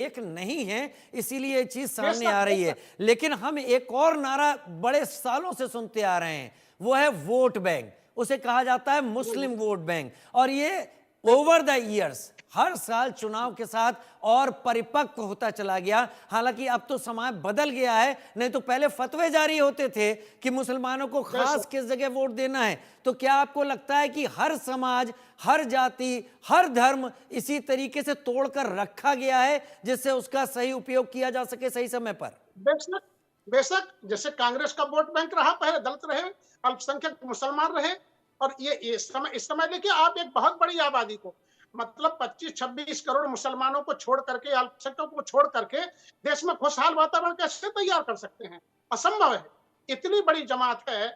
एक नहीं है, इसीलिए ये चीज सामने आ रही है। लेकिन हम एक और नारा बड़े सालों से सुनते आ रहे हैं, वो है वोट बैंक। उसे कहा जाता है मुस्लिम वोट बैंक, और ये ओवर द ईयर्स हर साल चुनाव के साथ और परिपक्व होता चला गया। हालांकि अब तो समाज बदल गया है, नहीं तो पहले फतवे जारी होते थे कि मुसलमानों को खास किस जगह वोट देना है। तो क्या आपको लगता है कि हर समाज, हर जाति, हर धर्म इसी तरीके से तोड़कर रखा गया है जिससे उसका सही उपयोग किया जा सके सही समय पर? बेशक, बेशक, जैसे कांग्रेस का वोट बैंक रहा, पहले दलित रहे, अल्पसंख्यक मुसलमान रहे, और ये इस समय देखिए आप एक बहुत बड़ी आबादी को, मतलब 25-26 करोड़ मुसलमानों को छोड़ करके, अल्पसंख्यकों को छोड़ करके देश में खुशहाल वातावरण कैसे तैयार कर सकते हैं? असंभव है। इतनी बड़ी जमात है,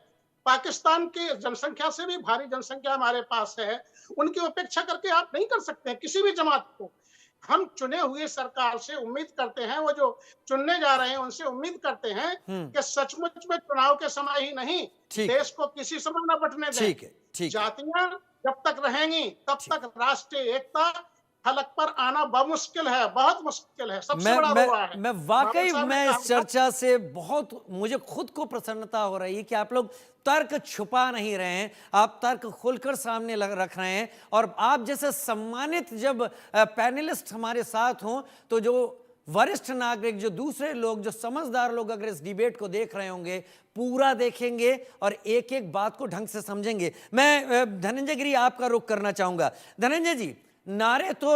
पाकिस्तान की जनसंख्या से भी भारी जनसंख्या हमारे पास है, उनकी उपेक्षा करके आप नहीं कर सकते हैं किसी भी जमात को। हम चुने हुए सरकार से उम्मीद करते हैं, वो जो चुनने जा रहे हैं उनसे उम्मीद करते हैं कि सचमुच में चुनाव के समय ही नहीं, ठीक है, देश को किसी समय न बंटने दें। ठीक है, ठीक है। जातियां जब तक रहेंगी तब ठीक। तक राष्ट्रीय एकता फलक पर आना मुश्किल है, बहुत मुश्किल है, सबसे मैं बड़ा मैं रोड़ा है। मैं बाबा वाकई साहब ने मैं कहा इस था। चर्चा से बहुत, मुझे खुद को प्रसन्नता हो रही है कि आप लोग तर्क छुपा नहीं रहे हैं, आप तर्क खोलकर सामने रख रहे हैं। और आप जैसे सम्मानित जब पैनलिस्ट हमारे साथ हों, तो जो वरिष्ठ नागरिक, जो दूसरे लोग, जो समझदार लोग अगर इस डिबेट को देख रहे होंगे, पूरा देखेंगे और एक एक बात को ढंग से समझेंगे। मैं धनंजय गिरी आपका रुख करना चाहूंगा। धनंजय जी, नारे तो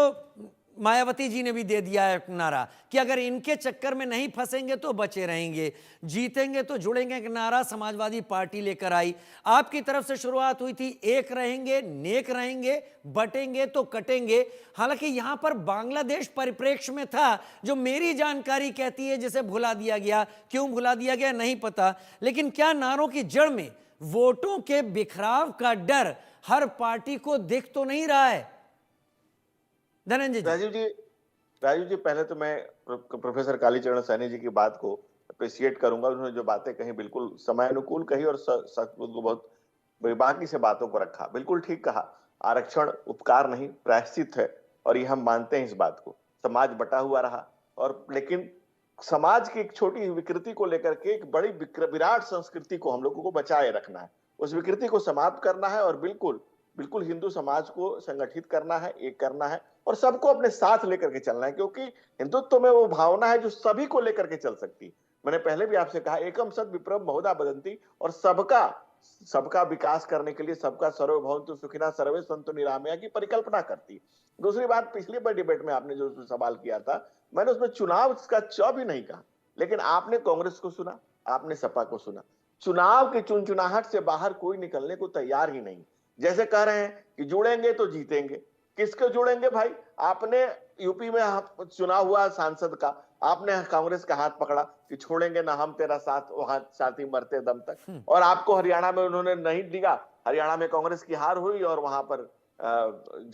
मायावती जी ने भी दे दिया है नारा कि अगर इनके चक्कर में नहीं फंसेंगे तो बचे रहेंगे, जीतेंगे तो जुड़ेंगे, एक नारा समाजवादी पार्टी लेकर आई। आपकी तरफ से शुरुआत हुई थी एक रहेंगे नेक रहेंगे, बटेंगे तो कटेंगे। हालांकि यहां पर बांग्लादेश परिप्रेक्ष्य में था, जो मेरी जानकारी कहती है जिसे भुला दिया गया। क्यों भुला दिया गया नहीं पता, लेकिन क्या नारों की जड़ में वोटों के बिखराव का डर हर पार्टी को दिख तो नहीं रहा है? धनंजय जी। राजीव जी, पहले तो मैं प्रोफेसर कालीचरण सैनी जी की बात को अप्रिशिएट करूंगा। उन्होंने जो बातें कही बिल्कुल समय अनुकूल कही, और सच को बहुत बेबाकी से बातों को रखा। बिल्कुल ठीक कहा, आरक्षण उपकार नहीं प्रायश्चित है, और ये हम मानते हैं इस बात को। समाज बटा हुआ रहा, और लेकिन समाज की एक छोटी विकृति को लेकर के एक बड़ी विराट संस्कृति को हम लोगों को बचाए रखना है, उस विकृति को समाप्त करना है, और बिल्कुल बिल्कुल हिंदू समाज को संगठित करना है, एक करना है, और सबको अपने साथ लेकर के चलना है। क्योंकि हिंदुत्व में वो भावना है जो सभी को लेकर के चल सकती। मैंने पहले भी आपसे कहा, एकम सद विप्रम बहुधा बदंती, और सबका सबका विकास करने के लिए सबका सर्वभौमतु सुखिनः सर्वे सन्तु निरामया की परिकल्पना करती। दूसरी बात, पिछली बार डिबेट में आपने जो सवाल किया था, मैंने उसमें चुनाव का च भी नहीं कहा, लेकिन आपने कांग्रेस को सुना, आपने सपा को सुना। चुनाव की चुनचुनाहट से बाहर कोई निकलने को तैयार ही नहीं। जैसे कह रहे हैं कि जुड़ेंगे तो जीतेंगे, किसके जुड़ेंगे भाई? आपने यूपी में चुनाव हुआ सांसद का, आपने कांग्रेस का हाथ पकड़ा कि छोड़ेंगे ना हम तेरा साथ, वहां साथी मरते दम तक। और आपको हरियाणा में उन्होंने नहीं दिया, हरियाणा में कांग्रेस की हार हुई, और वहां पर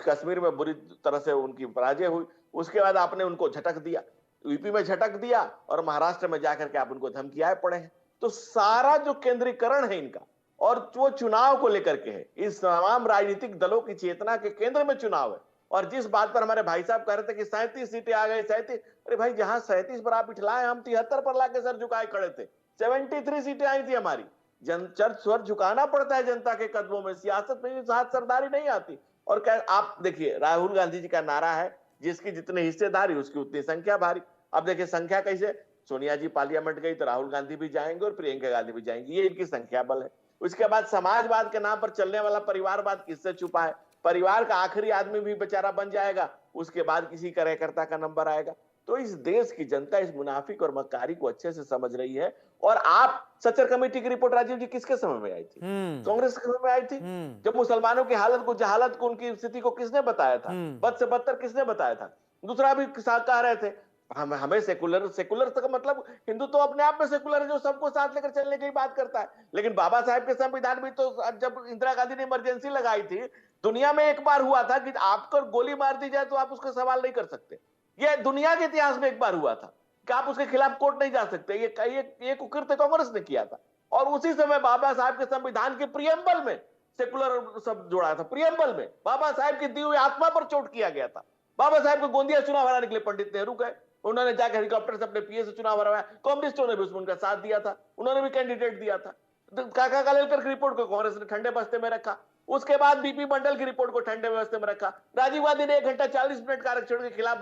कश्मीर में बुरी तरह से उनकी पराजय हुई। उसके बाद आपने उनको झटक दिया, यूपी में झटक दिया, और महाराष्ट्र में जाकर के आप उनको धमकियाए पड़े हैं। तो सारा जो केंद्रीकरण है इनका, और वो चुनाव को लेकर के है, इस तमाम राजनीतिक दलों की चेतना के केंद्र में चुनाव है। और जिस बात पर हमारे भाई साहब कह रहे थे कि 37 सीटें आ गई, 37, अरे भाई जहां 37 पर आप इठलाए, हम 73 पर लाके सर झुकाए खड़े थे। 73 सीटें आई थी हमारी। स्वर झुकाना पड़ता है जनता के कदमों में, सियासत में साथ सरदारी नहीं आती। और क्या आप देखिए, राहुल गांधी जी का नारा है, जिसकी जितनी हिस्सेदारी उसकी उतनी संख्या भारी। अब देखिए संख्या कैसे, सोनिया जी पार्लियामेंट गई तो राहुल गांधी भी जाएंगे और प्रियंका गांधी भी जाएंगी, ये इनकी संख्या बल है। उसके बाद समाजवाद के नाम पर चलने वाला परिवारवाद किससे छुपा है? परिवार का आखिरी आदमी भी बेचारा बन जाएगा, उसके बाद किसी कार्यकर्ता का नंबर आएगा। तो इस देश की जनता इस मुनाफिक और मक्कारी को अच्छे से समझ रही है। और आप सच्चर कमेटी की रिपोर्ट राजीव जी किसके समय में आई थी? कांग्रेस के समय में आई थी। जब मुसलमानों की हालत को, जहालत को, उनकी स्थिति को किसने बताया था? बद से बदतर किसने बताया था? दूसरा भी कह रहे थे हमें सेकुलर का मतलब हिंदू तो अपने आप में सेकुलर है, जो सबको साथ लेकर चलने की बात करता है। लेकिन बाबा साहेब के संविधान भी तो, जब इंदिरा गांधी ने इमरजेंसी लगाई थी, दुनिया में एक बार हुआ था कि आपको गोली मार दी जाए तो आप उसका सवाल नहीं कर सकते। ये दुनिया के इतिहास में एक बार हुआ था कि आप उसके खिलाफ कोर्ट नहीं जा सकते। ये कुकृत्य कांग्रेस ने किया था। और उसी समय बाबा साहब के संविधान के प्रियम्बल में सेकुलर शब्द जोड़ा था। प्रियम्बल में बाबा साहब की दी हुई आत्मा पर चोट किया गया था। बाबा साहब को गोंदिया चुनाव हराने के लिए पंडित नेहरू गए, उन्होंने जाकर हेलीकॉप्टर से अपने पीए से चुनाव हरवाया, कम्युनिस्टों ने भी उसमें उनका साथ दिया था, उन्होंने भी कैंडिडेट दिया था। तो काका कालेलकर की रिपोर्ट को कांग्रेस ने ठंडे बस्ते में रखा, उसके बाद बीपी मंडल की रिपोर्ट को ठंडे बस्ते में रखा। राजीव गांधी ने 1 घंटा 40 मिनट का आरक्षण के खिलाफ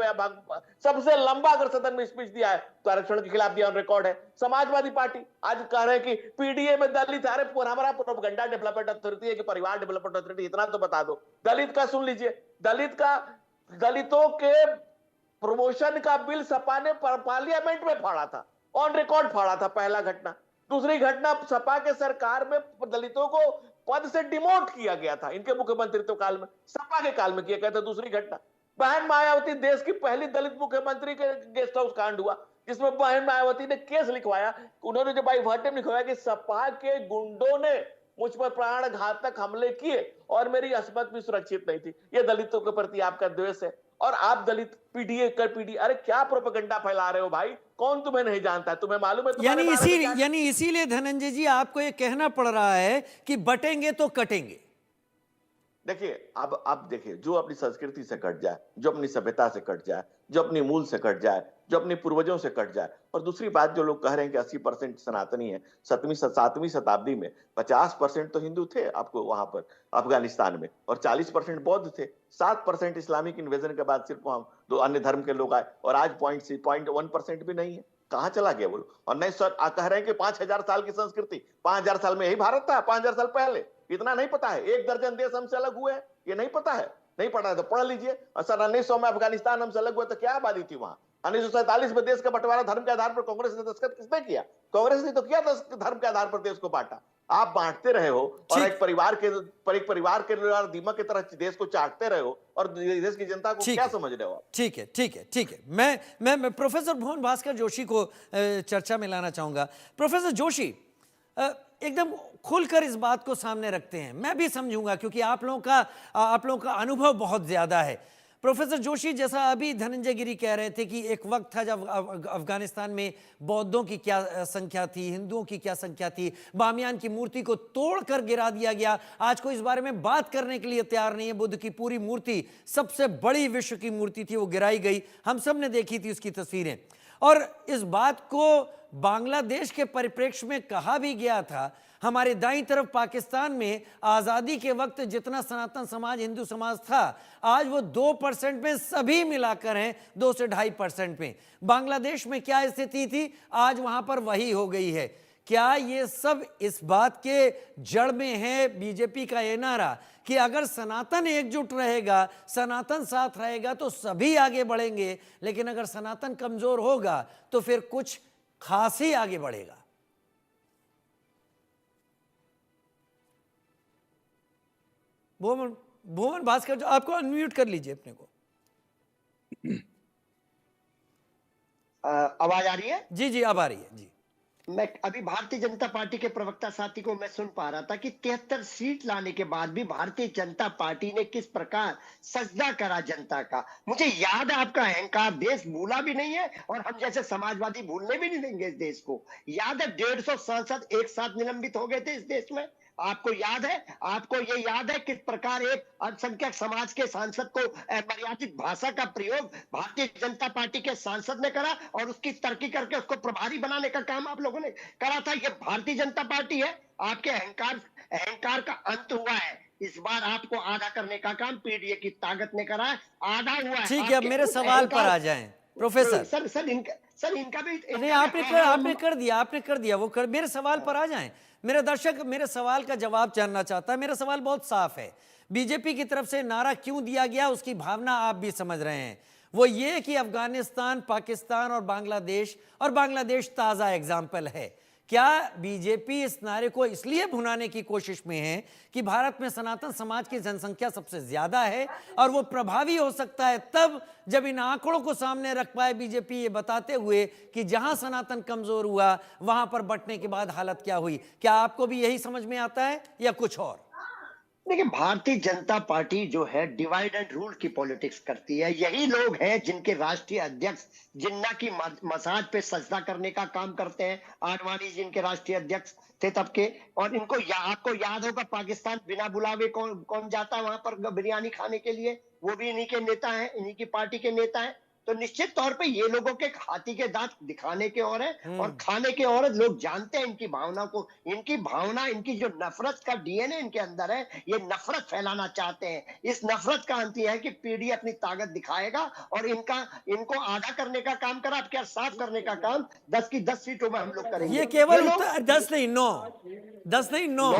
सबसे लंबा अगर सदन में स्पीच दिया है तो आरक्षण के खिलाफ दिया, रिकॉर्ड है। समाजवादी पार्टी आज कह रहे हैं कि पीडीए में दलित, अरे हमारा प्रोपेगेंडा डेवलपमेंट अथॉरिटी है कि परिवार डेवलपमेंट अथॉरिटी, इतना तो बता दो। दलित का सुन लीजिए, दलितों के प्रमोशन का बिल सपा ने पार्लियामेंट में फाड़ा था, ऑन रिकॉर्ड फाड़ा था, पहला घटना। दूसरी घटना, सपा के सरकार में दलितों को पद से डिमोट किया गया था, इनके मुख्यमंत्रित्व काल में, सपा के काल में किया गया था। दूसरी घटना, बहन मायावती देश की पहली दलित मुख्यमंत्री के गेस्ट हाउस कांड हुआ, जिसमें बहन मायावती ने केस लिखवाया, उन्होंने जो बाई वर्टिम लिखवाया कि सपा के गुंडों ने मुझ पर प्राण घातक हमले किए और मेरी अस्मत भी सुरक्षित नहीं थी। ये दलितों के प्रति आपका द्वेष है, और आप दलित पीडीए कर पीडी, अरे क्या प्रोपेगेंडा फैला रहे हो भाई, कौन तुम्हें नहीं जानता, तुम्हें मालूम है? यानी इसीलिए धनंजय जी आपको ये कहना पड़ रहा है कि बटेंगे तो कटेंगे। देखिए, अब देखिए, जो अपनी संस्कृति से कट जाए, जो अपनी सभ्यता से कट जाए, जो अपनी मूल से कट जाए, जो अपने पूर्वजों से कट जाए, और दूसरी बात जो लोग कह रहे हैं कि 80% सनातनी है, 7वीं शताब्दी में 50% तो हिंदू थे आपको वहां पर अफगानिस्तान में, और 40% बौद्ध थे, 7% इस्लामिक इन्वेजन के बाद सिर्फ वहां 2 अन्य धर्म के लोग आए, और आज 0.1% भी नहीं है। कहां चला गया वो? और नहीं सर, कह रहे हैं कि 5000 साल की संस्कृति, 5000 साल में यही भारत था, 5000 साल पहले, इतना नहीं पता है? 1 दर्जन देश हमसे अलग हुए हैं, ये नहीं पता है? नहीं पता है तो पढ़ लीजिए। और सर 1900 में अफगानिस्तान हमसे अलग हुआ तो क्या आबादी थी वहां? 1947 में देश का बंटवारा धर्म के आधार पर कांग्रेस ने दस्तखत किसने किया? कांग्रेस ने तो किया, धर्म के आधार पर देश को बांटा। आप बांटते रहे हो, और एक परिवार के दीमक की तरह देश को चाटते रहे हो, और देश की जनता को क्या समझ रहे हो आप? ठीक है। मैं प्रोफेसर भुवन भास्कर जोशी को चर्चा में लाना चाहूंगा। प्रोफेसर जोशी, एकदम खुलकर इस बात को सामने रखते हैं, मैं भी समझूंगा क्योंकि आप लोगों का अनुभव बहुत ज्यादा है। प्रोफेसर जोशी, जैसा अभी धनंजय गिरी कह रहे थे कि एक वक्त था जब अफगानिस्तान में बौद्धों की क्या संख्या थी, हिंदुओं की क्या संख्या थी, बामियान की मूर्ति को तोड़कर गिरा दिया गया। आज कोई इस बारे में बात करने के लिए तैयार नहीं है। बुद्ध की पूरी मूर्ति, सबसे बड़ी विश्व की मूर्ति थी, वो गिराई गई, हम सब ने देखी थी उसकी तस्वीरें। और इस बात को बांग्लादेश के परिप्रेक्ष्य में कहा भी गया था। हमारे दाईं तरफ पाकिस्तान में आज़ादी के वक्त जितना सनातन समाज, हिंदू समाज था, आज वो 2% में सभी मिलाकर हैं, 2 से 2.5% में। बांग्लादेश में क्या स्थिति थी, आज वहां पर वही हो गई है। क्या ये सब इस बात के जड़ में है बीजेपी का ये नारा कि अगर सनातन एकजुट रहेगा, सनातन साथ रहेगा तो सभी आगे बढ़ेंगे, लेकिन अगर सनातन कमजोर होगा तो फिर कुछ खास ही आगे बढ़ेगा? भुवन भास्कर, जो आपको अनम्यूट कर लीजिए अपने को। आवाज आ रही है? जी अब आ रही है जी। मैं अभी भारतीय जनता पार्टी के प्रवक्ता साथी को मैं सुन पा रहा था कि 73 सीट लाने के बाद भी भारतीय जनता पार्टी ने किस प्रकार सजदा करा जनता का। मुझे याद है आपका अहंकार देश भूला भी नहीं है, और हम जैसे समाजवादी भूलने भी नहीं देंगे इस देश को। याद है 150 सांसद एक साथ निलंबित हो गए थे इस देश में, आपको याद है? आपको ये याद है किस प्रकार एक अल्पसंख्यक समाज के सांसद को मर्यादित भाषा का प्रयोग भारतीय जनता पार्टी के सांसद ने करा, और उसकी तरक्की करके उसको प्रभारी बनाने का काम आप लोगों ने करा था। ये भारतीय जनता पार्टी है। आपके अहंकार का अंत हुआ है। इस बार आपको आधा करने का काम पीडीए की ताकत ने करा है, आधा हुआ है। ठीक है, अब मेरे सवाल पर आ जाएं प्रोफेसर। सर इनका भी नहीं, आपने कर दिया वो मेरे सवाल पर आ जाएं। मेरे दर्शक मेरे सवाल का जवाब जानना चाहता है। मेरा सवाल बहुत साफ है, बीजेपी की तरफ से नारा क्यों दिया गया, उसकी भावना आप भी समझ रहे हैं। वो ये कि अफगानिस्तान, पाकिस्तान और बांग्लादेश ताज़ा एग्जाम्पल है। क्या बीजेपी इस नारे को इसलिए भुनाने की कोशिश में है कि भारत में सनातन समाज की जनसंख्या सबसे ज्यादा है और वो प्रभावी हो सकता है तब जब इन आंकड़ों को सामने रख पाए बीजेपी, ये बताते हुए कि जहां सनातन कमजोर हुआ वहां पर बंटने के बाद हालत क्या हुई? क्या आपको भी यही समझ में आता है या कुछ और? देखिए, भारतीय जनता पार्टी जो है डिवाइड एंड रूल की पॉलिटिक्स करती है। यही लोग हैं जिनके राष्ट्रीय अध्यक्ष जिन्ना की मसाज पे सजदा करने का काम करते हैं। आडवाणी जिनके राष्ट्रीय अध्यक्ष थे तब के, और इनको आपको याद होगा पाकिस्तान बिना बुलावे कौन जाता है वहां पर बिरयानी खाने के लिए, वो भी इन्हीं के नेता हैं, इन्हीं की पार्टी के नेता हैं। तो निश्चित तौर पे ये लोगों के हाथी के दांत दिखाने के और है और खाने के और है। लोग जानते हैं इनकी भावना को, इनकी भावना, इनकी जो नफरत का डीएनए इनके अंदर है, ये नफरत फैलाना चाहते हैं। इस नफरत का अंत यह है कि पीडी अपनी ताकत दिखाएगा और इनको आधा करने का काम करा, अब क्या साफ करने का काम 10 की 10 सीटों में हम लोग करेंगे। ये केवल 10 नहीं, 9, 10 नहीं, 9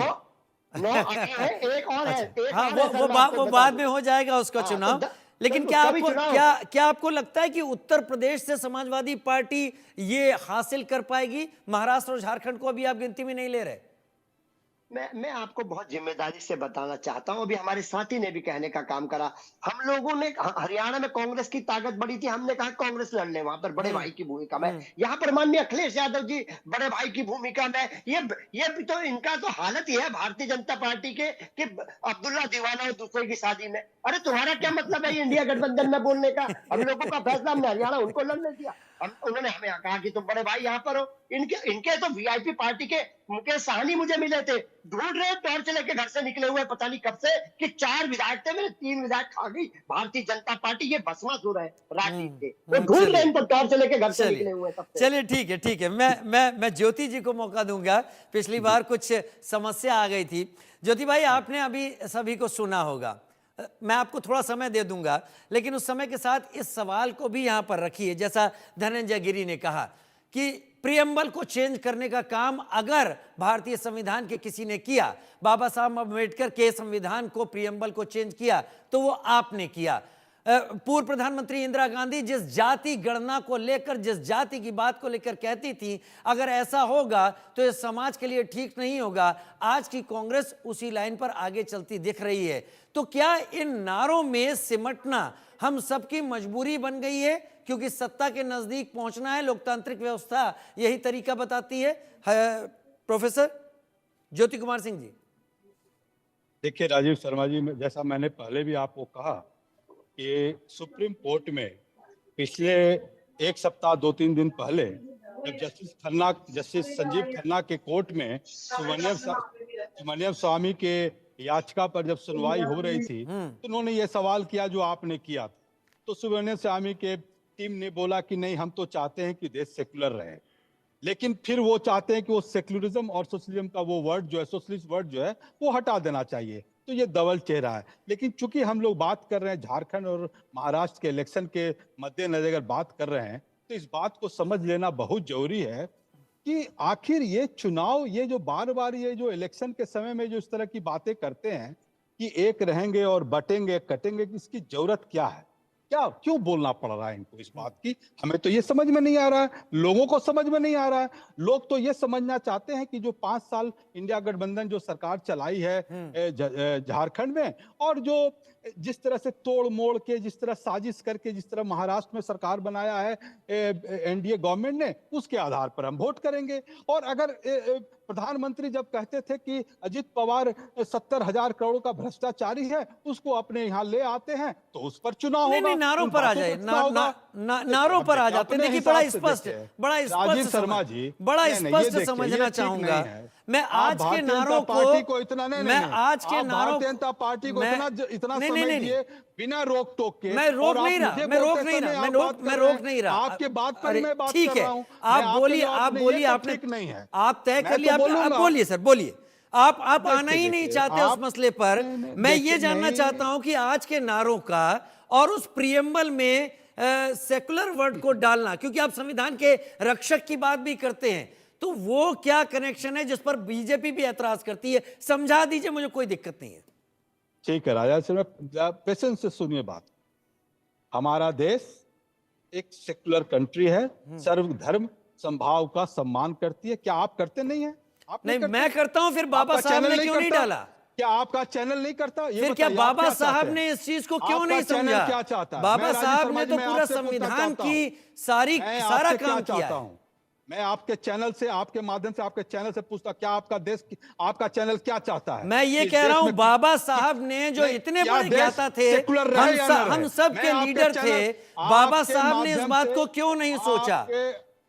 9 अभी है, एक और है, एक हाँ, और है, सर, मैं आपको वो बता बाद दूं। में हो जाएगा उसका हाँ, चुनाव। तो लेकिन तो क्या उसका भी आपको चुनाव क्या आपको लगता है कि उत्तर प्रदेश से समाजवादी पार्टी ये हासिल कर पाएगी? महाराष्ट्र और झारखंड को अभी आप गिनती में नहीं ले रहे? मैं आपको बहुत जिम्मेदारी से बताना चाहता हूं, अभी हमारे साथी ने भी कहने का काम करा। हम लोगों ने हरियाणा में कांग्रेस की ताकत बड़ी थी, हमने कहा कांग्रेस लड़ ले वहां पर बड़े भाई की भूमिका में। यहाँ पर माननीय अखिलेश यादव जी बड़े भाई की भूमिका में, ये भी तो इनका तो हालत ही है भारतीय जनता पार्टी के कि अब्दुल्ला दीवाना और दूसरे की शादी में। अरे तुम्हारा क्या मतलब है इंडिया गठबंधन में बोलने का? हम लोगों का फैसला हमने हरियाणा उनको लड़ने दिया। उन्होंने हमें कहा कि तुम बड़े भाई यहाँ पर हो। इनके तो वीआईपी पार्टी के मुकेश साहनी मुझे मिले थे, ढूंढ रहे टॉर्च लेके घर से निकले हुए पता नहीं कब से, कि 4 विधायक थे, मेरे 3 विधायक खा गई भारतीय जनता पार्टी। ये भस्मासुर है राजनीति के, वो ढूंढ रहे इनको टॉर्च लेके घर से निकले हुए तब से। चलिए ठीक है, मैं ज्योति जी को मौका दूंगा। पिछली बार कुछ समस्या आ गई थी। ज्योति भाई, आपने अभी सभी को सुना होगा, मैं आपको थोड़ा समय दे दूंगा, लेकिन उस समय के साथ इस सवाल को भी यहां पर रखिए। जैसा धनंजय गिरी ने कहा कि प्रियम्बल को चेंज करने का काम अगर भारतीय संविधान के किसी ने किया, बाबा साहब अम्बेडकर के संविधान को, प्रियम्बल को चेंज किया, तो वो आपने किया। पूर्व प्रधानमंत्री इंदिरा गांधी जिस जाति गणना को लेकर, जिस जाति की बात को लेकर कहती थी, अगर ऐसा होगा तो ये समाज के लिए ठीक नहीं होगा, आज की कांग्रेस उसी लाइन पर आगे चलती दिख रही है। तो क्या इन नारों में सिमटना हम सबकी मजबूरी बन गई है, क्योंकि सत्ता के नजदीक पहुंचना है? लोकतांत्रिक व्यवस्था यही तरीका बताती है। प्रोफेसर ज्योति कुमार सिंह जी। देखिए राजीव शर्मा जी, जैसा मैंने पहले भी आपको कहा कि सुप्रीम कोर्ट में पिछले 1 सप्ताह 2-3 दिन पहले जब जस्टिस संजीव खन्ना के कोर्ट में सुब्रमण्यम स्वामी के याचिका पर जब सुनवाई हो रही थी, तो उन्होंने ये सवाल किया जो आपने किया था। तो सुब्रमण्यम स्वामी के टीम ने बोला कि नहीं, हम तो चाहते हैं कि देश सेकुलर रहे, लेकिन फिर वो चाहते हैं कि वो सेकुलरिज्म और सोशलिज्म का वो वर्ड जो है, सोशलिस्ट वर्ड जो है, वो हटा देना चाहिए। तो ये डबल चेहरा है। लेकिन चूंकि हम लोग बात कर रहे हैं झारखंड और महाराष्ट्र के इलेक्शन के मद्देनजर अगर बात कर रहे हैं, तो इस बात को समझ लेना बहुत जरूरी है कि आखिर ये चुनाव, ये जो बार बार ये जो इलेक्शन के समय में जो इस तरह की बातें करते हैं कि एक रहेंगे और बटेंगे कटेंगे, इसकी जरूरत क्या है? क्या क्यों बोलना पड़ रहा है इनको इस बात की? हमें तो ये समझ में नहीं आ रहा है, लोगों को समझ में नहीं आ रहा है। लोग तो ये समझना चाहते हैं कि जो 5 साल इंडिया गठबंधन जो सरकार चलाई है झारखंड में, और जो जिस तरह से तोड़ मोड़ के, जिस तरह साजिश करके, जिस तरह महाराष्ट्र में सरकार बनाया है एनडीए गवर्नमेंट ने, उसके आधार पर हम वोट करेंगे। और अगर प्रधानमंत्री जब कहते थे कि अजित पवार 70,000 करोड़ का भ्रष्टाचारी है, उसको अपने यहाँ ले आते हैं, तो उस पर चुनाव होगा। नहीं, नारों पर आ जाए, नारों पर आ जाते हैं। देखिए, बड़ा स्पष्ट शर्मा जी, बड़ा स्पष्ट समझना चाहूंगा मैं आज के नारों को इतना नहीं, मैं आज के नारों भारतीय जनता पार्टी को इतना समय दिए बिना रोक टोक के। मैं रोक नहीं रहा, आपके बात पर मैं बात ठीक कर रहा है। हूं। आप बोलिए, आपने नहीं है, आप तय कर लिया। आप बोलिए सर, बोलिए। आप आना ही नहीं चाहते उस मसले पर। मैं ये जानना चाहता हूं कि आज के नारों का और उस प्रियम्बल में सेकुलर वर्ड को डालना, क्योंकि आप संविधान के रक्षक की बात भी करते हैं, तो वो क्या कनेक्शन है जिस पर बीजेपी भी ऐतराज करती है? समझा दीजिए मुझे, कोई दिक्कत नहीं है। ठीक है राजा सिंह, पेशेंस से सुनिए बात। हमारा देश एक सेकुलर कंट्री है, सर्वधर्म संभाव का सम्मान करती है। क्या आप करते नहीं है? आप नहीं, मैं करता हूं, फिर बाबा साहब ने क्यों नहीं डाला? क्या आपका चैनल नहीं करता? फिर क्या बाबा साहब ने इस चीज को क्यों नहीं समझा? क्या चाहता है? बाबा साहब ने तो पूरा संविधान की सारा काम किया है। मैं आपके चैनल से, आपके माध्यम से, आपके चैनल से पूछता, क्या आपका देश, आपका चैनल क्या चाहता है? मैं ये कह रहा हूं, बाबा साहब ने जो इतने बड़े ज्ञाता थे, हम सब के लीडर थे, बाबा साहब ने इस बात को क्यों नहीं सोचा?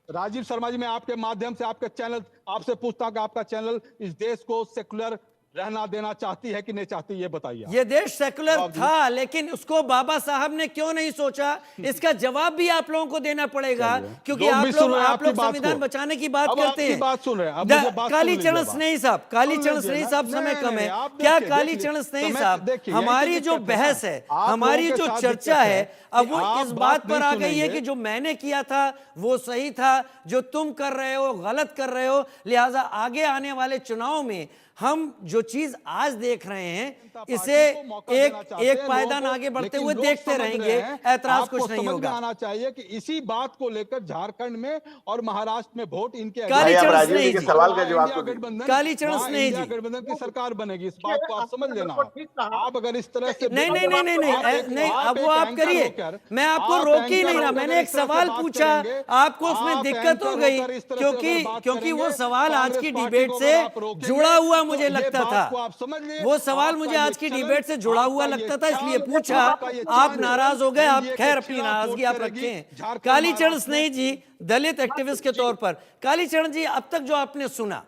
राजीव शर्मा जी, मैं आपके माध्यम से आपके चैनल, आपसे पूछता कि आपका चैनल इस देश को सेकुलर रहना देना चाहती है कि नहीं चाहती, ये बताइए आप। ये देश सेकुलर जवाब दीजिए। था, लेकिन उसको बाबा साहब ने क्यों नहीं सोचा, इसका जवाब भी आप लोगों को देना पड़ेगा, क्योंकि लोग आप भी सुन रहे हैं आप आपकी लोग बात संविधान को। बचाने की बात अब करते आपकी हैं। बात सुन रहे हैं, अब मुझे बात सुन लीजिए कालीचरण अब। स्नेही साहब, कालीचरण लीजिए स्नेही ना। साहब, समय नहीं, कम नहीं, है, आप क्या देखिए, कालीचरण देखिए, स्नेही समय साहब, देखिए, यही तो हमारी जो दिक्कत है बहस ना। है, आप हमारी लोगों के जो साथ चर्चा दिक्कत है, अब कि वो आप इस बात पर नहीं आ गई है सुनेंगे। कि जो मैंने किया था वो सही था, जो तुम कर रहे हो गलत कर रहे हो, लिहाजा आगे आने वाले चुनाव में हम जो चीज आज देख रहे हैं इसे एक पायदान आगे बढ़ते हुए देखते रहेंगे, ऐतराज कुछ नहीं होगा। आना चाहिए कि इसी बात को लेकर झारखंड में और महाराष्ट्र में वोट इनके भाई आप कालीचरण राजीव स्नेही जी के जी, सवाल का जवाब इंडिया तो दीजिए। गठबंधन, कालीचरण वहाँ स्नेही इंडिया जी। गठबंधन की सरकार बनेगी, इस बात को आप समझ लेना। बिल्कुल ठीक कहा। आप अगर इस तरह से नहीं नहीं नहीं नहीं नहीं नहीं, अब वो एक आप एंकर करिए, होकर, मैं आपको आप रोक ही एंकर नहीं रहा, होकर मैंने अगर एक इस तरह से सवाल बात पूछा, करेंगे, आपको उसमें आप दिक्कत हो एंकर गई, होकर इस तरह से अगर क्योंकि बात क्योंकि वो करेंगे, सवाल आज की कांग्रेस पार्टी डिबेट को से अगर आप रोकेंगे, जुड़ा हुआ तो मुझे ये लगता बात था, को आप समझ लिए, वो सवाल आपका मुझे ये आज की चलन, डिबेट से जुड़ा हुआ आपका ये लगता था, इसलिए चाल, पूछा। आपका ये आप चाल नाराज हो गए, आप एनडीए के खैर अपनी खिलाफ नाराजगी वोट आप करेगी, रखें। झारखंड, कालीचरण महाराष्ट्र स्नेही जी, दलित एक्टिविस्ट के तौर पर, कालीचरण जी, अब तक जो आपने सुना,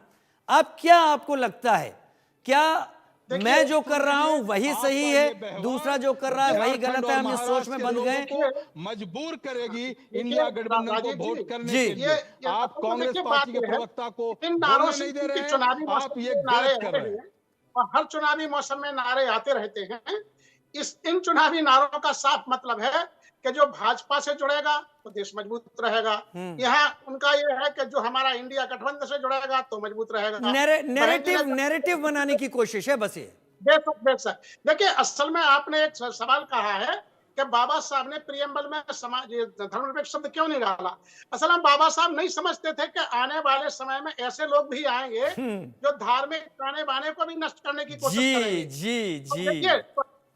अब क्या आपको लगता है, क्या मैं जो कर रहा हूं वही सही है, दूसरा जो कर रहा है वही गलत है, हम इस सोच में बंध गए? मजबूर करेगी इंडिया गठबंधन को वोट करने के लिए। आप कांग्रेस पार्टी के प्रवक्ता को इन नारों बोलने से नहीं दे रहे चुनावी हैं, आप मौसम ये में नारे गलत कर आते रहे हैं। हैं और हर चुनावी मौसम में नारे आते रहते हैं। इन चुनावी नारों का साफ मतलब है कि जो भाजपा से जुड़ेगा तो देश मजबूत रहेगा। यहाँ उनका ये है कि जो हमारा इंडिया गठबंधन से जुड़ेगा तो मजबूत रहेगा। नैरेटिव बनाने की कोशिश है बस ये। बेशक देखिए, असल में आपने एक सवाल कहा है कि बाबा साहब ने प्रियम्बल में समाज धर्मनिरपेक्ष शब्द क्यों नहीं डाला। असल में बाबा साहब नहीं समझते थे कि आने वाले समय में ऐसे लोग भी आएंगे जो धार्मिक ताने बाने को भी नष्ट करने की कोशिश करेंगे। जी जी देखिए,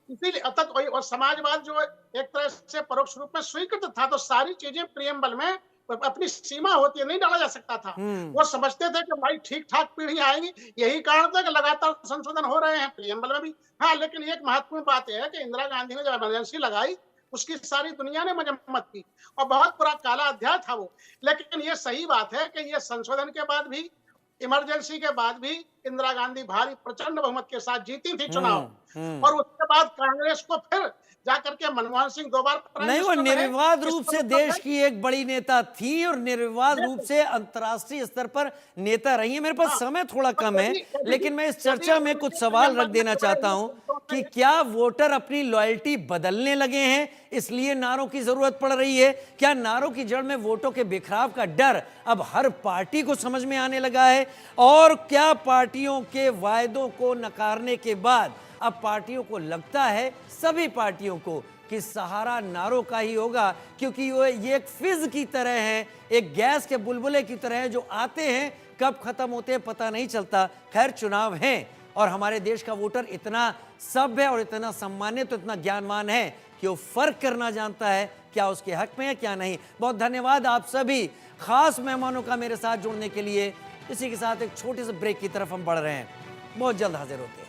इसीलिए अतत और समाजवाद जो एक तरह से परोक्ष रूप में स्वीकृत था, तो सारी चीजें प्रियम्बल में अपनी सीमा होती है, नहीं डाला जा सकता था। वो समझते थे कि भाई ठीक ठाक पीढ़ी आएगी, यही कारण था कि लगातार संशोधन हो रहे हैं प्रियम्बल में भी। हाँ, लेकिन एक महत्वपूर्ण बात यह है कि इंदिरा गांधी ने जब इमरजेंसी लगाई, उसकी सारी दुनिया ने मजम्मत की और बहुत बुरा काला अध्याय था वो। लेकिन ये सही बात है कि ये संशोधन के बाद भी, इमरजेंसी के बाद भी इंदिरा गांधी भारी प्रचंड बहुमत के साथ जीती थी चुनाव, और उसके बाद कांग्रेस को फिर जाकर के मनमोहन सिंह 2 बार नहीं, वो निर्विवाद रूप से देश की एक बड़ी नेता थी और निर्विवाद रूप से अंतर्राष्ट्रीय स्तर पर नेता रही है। मेरे पास समय थोड़ा कम है, लेकिन मैं इस चर्चा में कुछ सवाल रख देना चाहता हूं कि क्या वोटर अपनी लॉयल्टी बदलने लगे हैं, इसलिए नारों की जरूरत पड़ रही है? क्या नारों की जड़ में वोटों के बिखराव का डर अब हर पार्टी को समझ में आने लगा है? और क्या पार्टियों के वायदों को नकारने के बाद अब पार्टियों को लगता है, सभी पार्टियों को, कि सहारा नारों का ही होगा, क्योंकि ये एक फिज की तरह है, एक गैस के बुलबुले की तरह है, जो आते हैं कब खत्म होते हैं पता नहीं चलता। खैर, चुनाव हैं और हमारे देश का वोटर इतना सभ्य और इतना सम्मानित, तो इतना ज्ञानवान है कि वो फर्क करना जानता है क्या उसके हक में है क्या नहीं। बहुत धन्यवाद आप सभी खास मेहमानों का मेरे साथ जुड़ने के लिए। इसी के साथ एक छोटे से ब्रेक की तरफ हम बढ़ रहे हैं, बहुत जल्द हाजिर होते हैं।